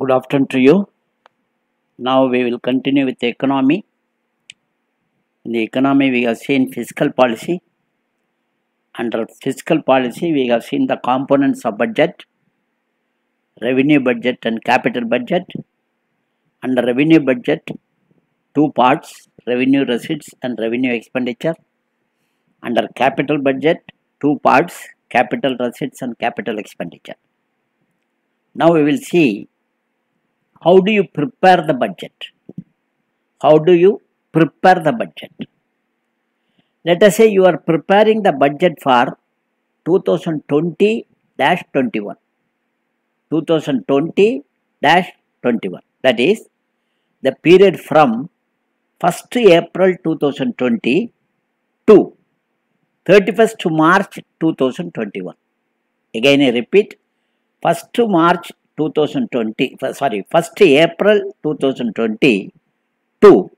Good afternoon to you. Now we will continue with the economy. In the economy, we have seen fiscal policy. Under fiscal policy, we have seen the components of budget, revenue budget and capital budget. Under revenue budget, two parts, revenue receipts and revenue expenditure. Under capital budget, two parts, capital receipts and capital expenditure. Now we will see how do you prepare the budget? How do you prepare the budget? Let us say you are preparing the budget for 2020-21. 2020-21. That is the period from 1st April 2020 to 31st March 2021. Again I repeat, 1st April 2020 to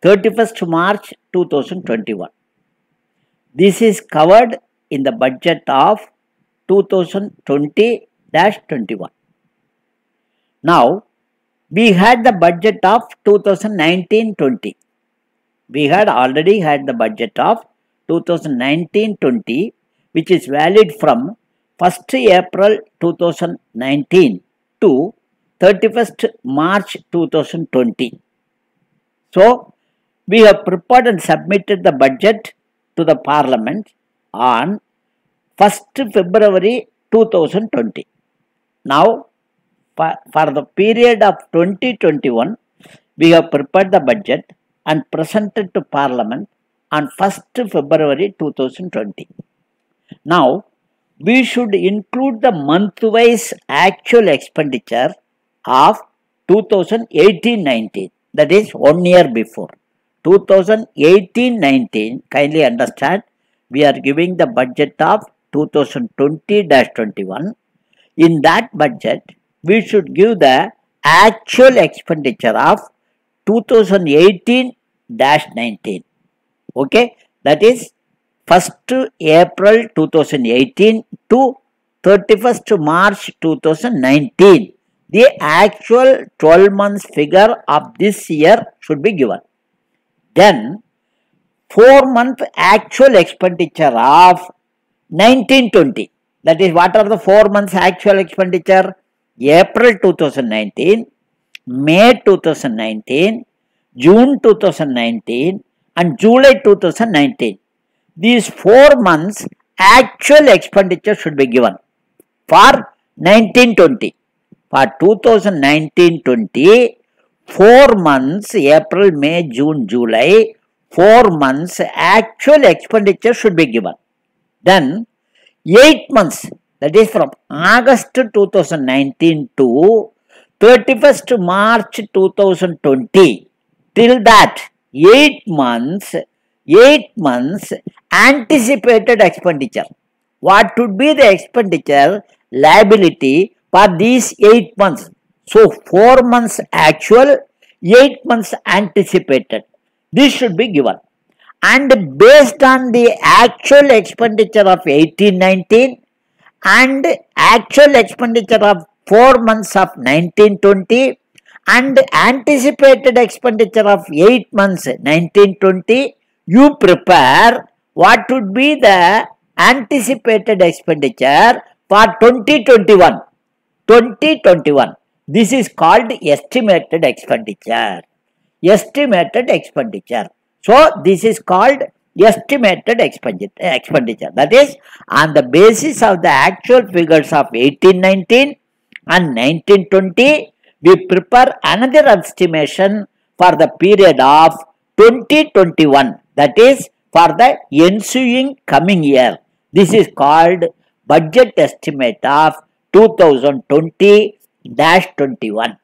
31st March 2021. This is covered in the budget of 2020-21. Now, we had the budget of 2019-20. We had already had the budget of 2019-20, which is valid from 1st April 2019 to 31st March 2020. So, we have prepared and submitted the budget to the Parliament on 1st February 2020. Now, for the period of 2021, we have prepared the budget and presented to Parliament on 1st February 2020. Now, we should include the month-wise actual expenditure of 2018-19. That is 1 year before. 2018-19, kindly understand, we are giving the budget of 2020-21. In that budget, we should give the actual expenditure of 2018-19. Okay, that is 1st April 2018 to 31st March 2019. The actual 12 months figure of this year should be given. Then 4-month actual expenditure of 19-20. That is, what are the 4 months actual expenditure? April 2019, May 2019, June 2019 and July 2019. These 4 months actual expenditure should be given for 19-20. For 2019-20, 4 months, April, May, June, July, 4 months actual expenditure should be given. Then 8 months, that is from August 2019 to 31st March 2020. Till that 8 months anticipated expenditure. What would be the expenditure liability for these 8 months? So 4 months actual, 8 months anticipated. This should be given. And based on the actual expenditure of 18-19 and actual expenditure of 4 months of 19-20 and anticipated expenditure of 8 months 19-20, you prepare what would be the anticipated expenditure for 2021. 2021. This is called estimated expenditure. Estimated expenditure. So, this is called estimated expenditure. That is, on the basis of the actual figures of 18-19 and 19-20, we prepare another estimation for the period of 2021. That is, for the ensuing coming year. This is called budget estimate of 2020-21.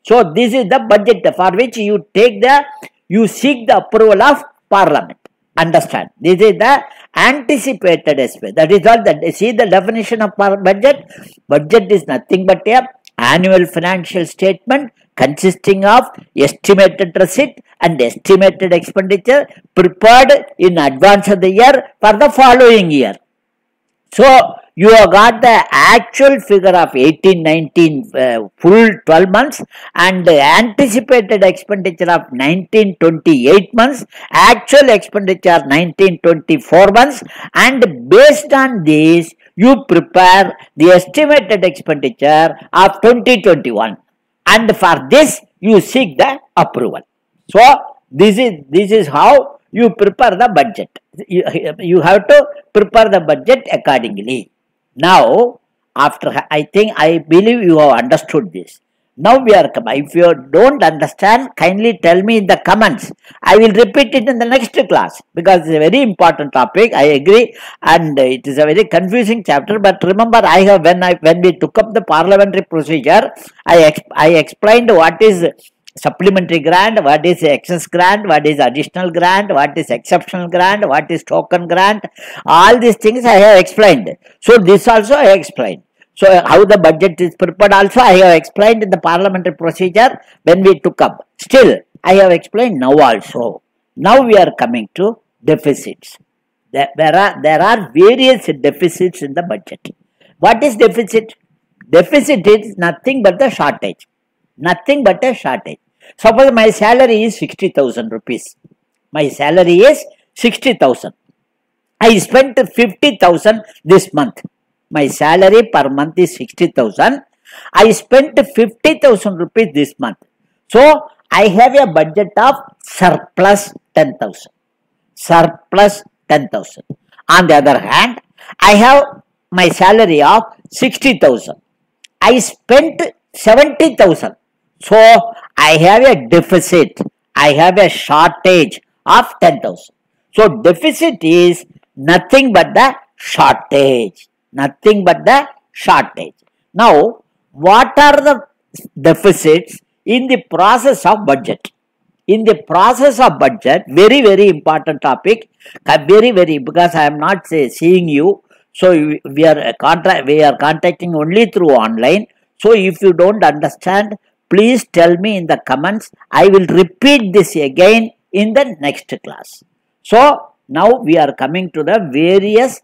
So, this is the budget for which you seek the approval of Parliament. Understand? This is the anticipated estimate. That is all. See the definition of budget. Budget is nothing but a annual financial statement consisting of estimated receipt and estimated expenditure prepared in advance of the year for the following year. So, you have got the actual figure of 18-19 full 12 months and anticipated expenditure of 19-28 months, actual expenditure 19-24 months, and based on this you prepare the estimated expenditure of 2021, and for this you seek the approval. So this is how you prepare the budget. You have to prepare the budget accordingly. Now, I believe you have understood this. Now we are coming. If you don't understand, kindly tell me in the comments. I will repeat it in the next class because it's a very important topic. I agree, and it is a very confusing chapter. But remember, when we took up the parliamentary procedure, I explained what is supplementary grant, what is excess grant, what is additional grant, what is exceptional grant, what is token grant. All these things I have explained. So this also I explained. So how the budget is prepared also I have explained in the parliamentary procedure when we took up. Still, I have explained now also. Now we are coming to deficits. There are various deficits in the budget. What is deficit? Deficit is nothing but the shortage. Nothing but a shortage. Suppose my salary is 60,000 rupees. My salary is 60,000. I spent 50,000 this month. My salary per month is 60,000. I spent 50,000 rupees this month. So, I have a budget of surplus 10,000. Surplus 10,000. On the other hand, I have my salary of 60,000. I spent 70,000. So, I have a deficit. I have a shortage of 10,000. So, deficit is nothing but the shortage. Nothing but the shortage. Now, what are the deficits in the process of budget? In the process of budget, very, very important topic. Because I am not seeing you. So, we are contacting only through online. So, if you don't understand, please tell me in the comments. I will repeat this again in the next class. So, now we are coming to the various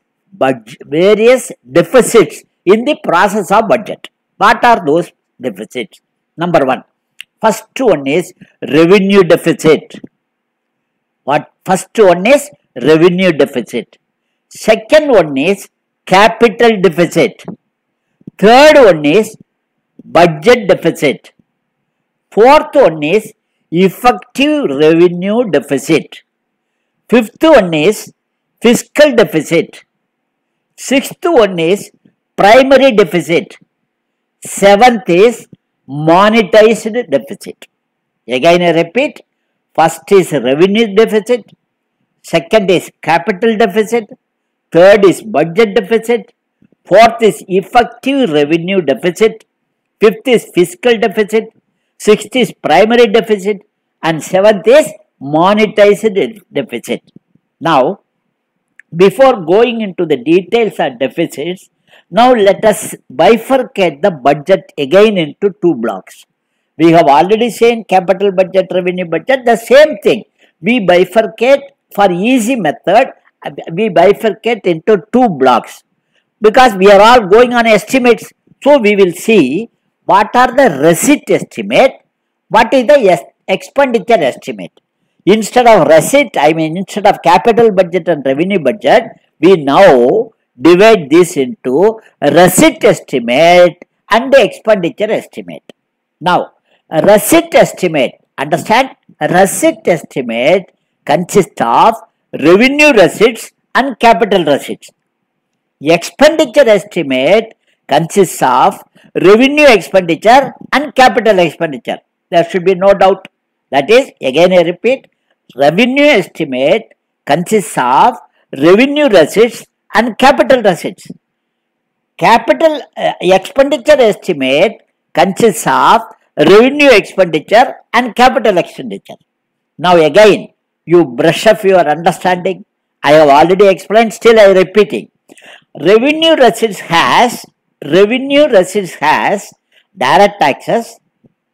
deficits in the process of budget. What are those deficits? Number one. First one is revenue deficit. First one is revenue deficit. Second one is capital deficit. Third one is budget deficit. Fourth one is effective revenue deficit. Fifth one is fiscal deficit. Sixth one is primary deficit. Seventh is monetized deficit. Again I repeat, first is revenue deficit, second is capital deficit, third is budget deficit, fourth is effective revenue deficit, fifth is fiscal deficit, sixth is primary deficit, and seventh is monetized deficit. Now, before going into the details of deficits, now let us bifurcate the budget again into two blocks. We have already seen capital budget, revenue budget, the same thing. We bifurcate for easy method, we bifurcate into two blocks. Because we are all going on estimates, so we will see what are the receipt estimate, what is the expenditure estimate. Instead of receipt, instead of capital budget and revenue budget, we now divide this into receipt estimate and the expenditure estimate. Now, receipt estimate, understand? Receipt estimate consists of revenue receipts and capital receipts. Expenditure estimate consists of revenue expenditure and capital expenditure. There should be no doubt. That is, again I repeat, revenue estimate consists of revenue receipts and capital receipts. Capital expenditure estimate consists of revenue expenditure and capital expenditure. Now again, you brush up your understanding. I have already explained, still I am repeating. Revenue receipts has direct taxes,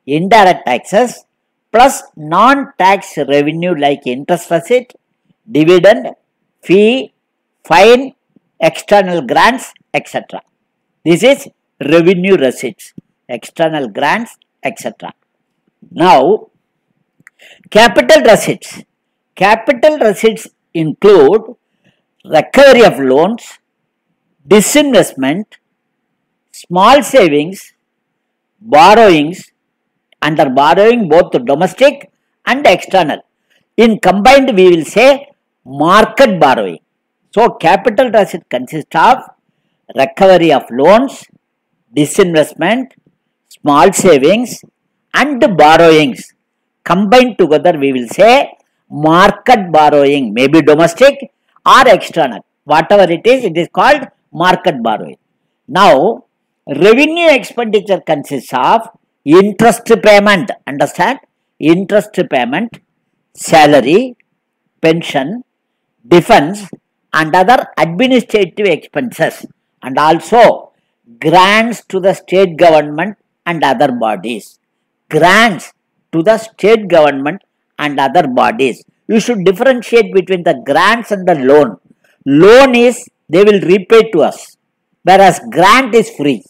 indirect taxes, plus non-tax revenue like interest receipt, dividend, fee, fine, external grants, etc. This is revenue receipts, external grants, etc. Now, capital receipts. Capital receipts include recovery of loans, disinvestment, small savings, borrowings, under borrowing both domestic and external. In combined, we will say market borrowing. So, capital receipt consists of recovery of loans, disinvestment, small savings, and borrowings. Combined together, we will say market borrowing, maybe domestic or external. Whatever it is called market borrowing. Now, revenue expenditure consists of interest payment, understand? Interest payment, salary, pension, defense and other administrative expenses, and also grants to the state government and other bodies. Grants to the state government and other bodies. You should differentiate between the grants and the loan. Loan is they will repay to us, whereas grant is free.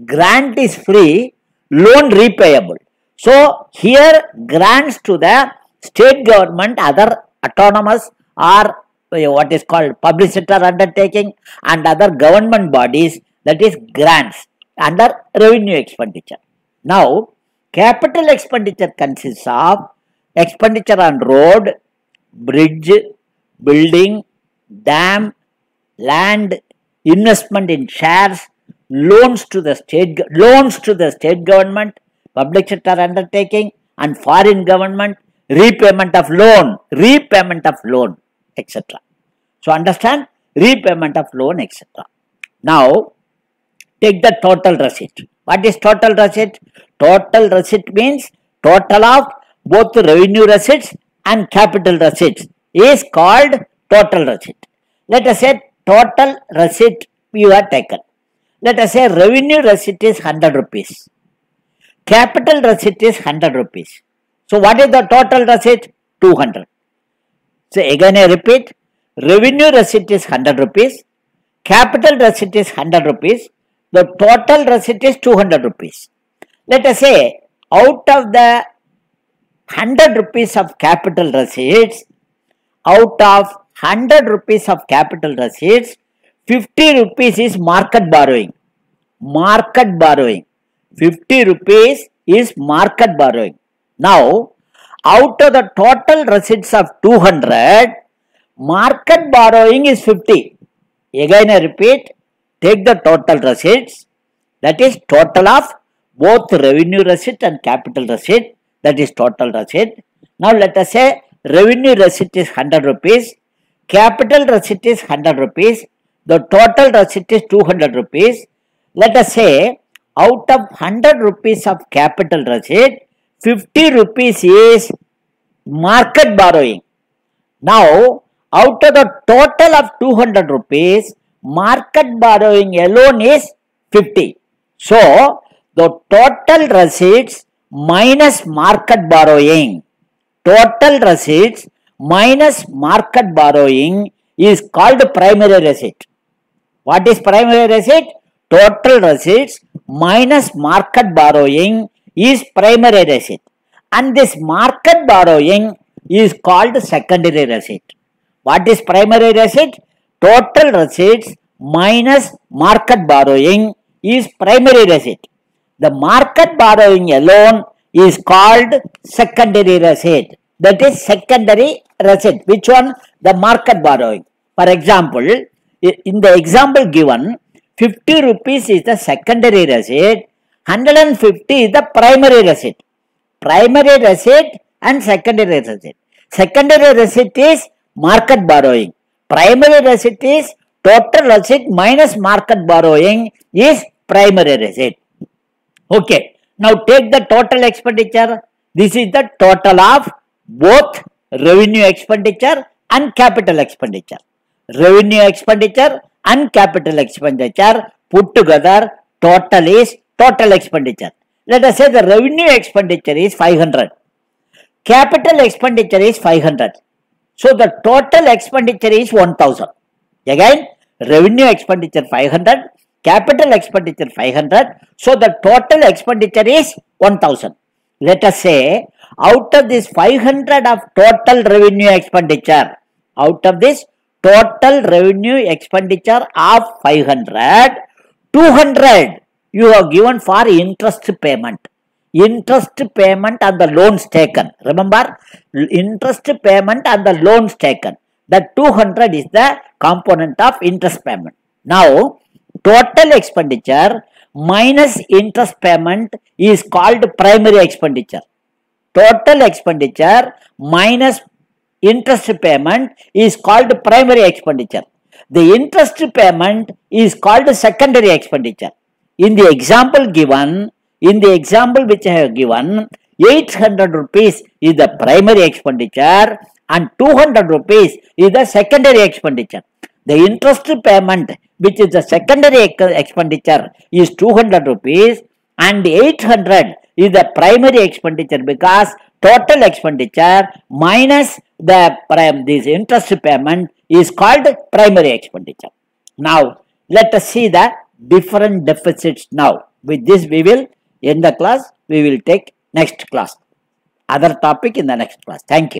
Grant is free, loan repayable. So, here grants to the state government, other autonomous or what is called public sector undertaking and other government bodies, that is grants under revenue expenditure. Now, capital expenditure consists of expenditure on road, bridge, building, dam, land, investment in shares, loans to the state government, public sector undertaking and foreign government, repayment of loan, etc. So, understand repayment of loan, etc. Now, take the total receipt. What is total receipt? Total receipt means total of both revenue receipts and capital receipts is called total receipt. Let us say total receipt you have taken. Let us say revenue receipt is 100 rupees. Capital receipt is 100 rupees. So, what is the total receipt? 200. So, again I repeat, revenue receipt is 100 rupees. Capital receipt is 100 rupees. The total receipt is 200 rupees. Let us say out of the 100 rupees of capital receipts, 50 rupees is market borrowing. 50 rupees is market borrowing. Now, out of the total receipts of 200, market borrowing is 50. Again I repeat, take the total receipts, that is total of both revenue receipt and capital receipt, that is total receipt. Now, let us say revenue receipt is 100 rupees, capital receipt is 100 rupees, the total receipt is 200 rupees. Let us say out of 100 rupees of capital receipt, 50 rupees is market borrowing. Now, out of the total of 200 rupees, market borrowing alone is 50. So, the total receipts minus market borrowing, is called primary receipt. What is primary receipt? Total receipts minus market borrowing is primary receipt, and this market borrowing is called secondary receipt. What is primary receipt? Total receipts minus market borrowing is primary receipt. The market borrowing alone is called secondary receipt. That is secondary receipt. Which one? The market borrowing. For example, in the example given, 50 rupees is the secondary receipt, 150 is the primary receipt. Primary receipt and secondary receipt. Secondary receipt is market borrowing. Primary receipt is total receipt minus market borrowing is primary receipt. Okay. Now take the total expenditure. This is the total of both revenue expenditure and capital expenditure. Revenue expenditure and capital expenditure put together, total is total expenditure. Let us say the revenue expenditure is 500. Capital expenditure is 500. So the total expenditure is 1000. Again, revenue expenditure 500, capital expenditure 500. So the total expenditure is 1000. Let us say out of this 500 of total revenue expenditure, out of this total revenue expenditure of 500, 200 you have given for interest payment. Interest payment on the loans taken. Remember, interest payment on the loans taken. The 200 is the component of interest payment. Now, total expenditure minus interest payment is called primary expenditure. Total expenditure minus interest payment is called primary expenditure. The interest payment is called secondary expenditure. In the example given, in the example which I have given, 800 rupees is the primary expenditure and 200 rupees is the secondary expenditure. The interest payment, which is the secondary expenditure, is 200 rupees and 800 is the primary expenditure because total expenditure minus this interest payment is called primary expenditure. Now, let us see the different deficits now. With this, we will end the class. We will take next class. Other topic in the next class. Thank you.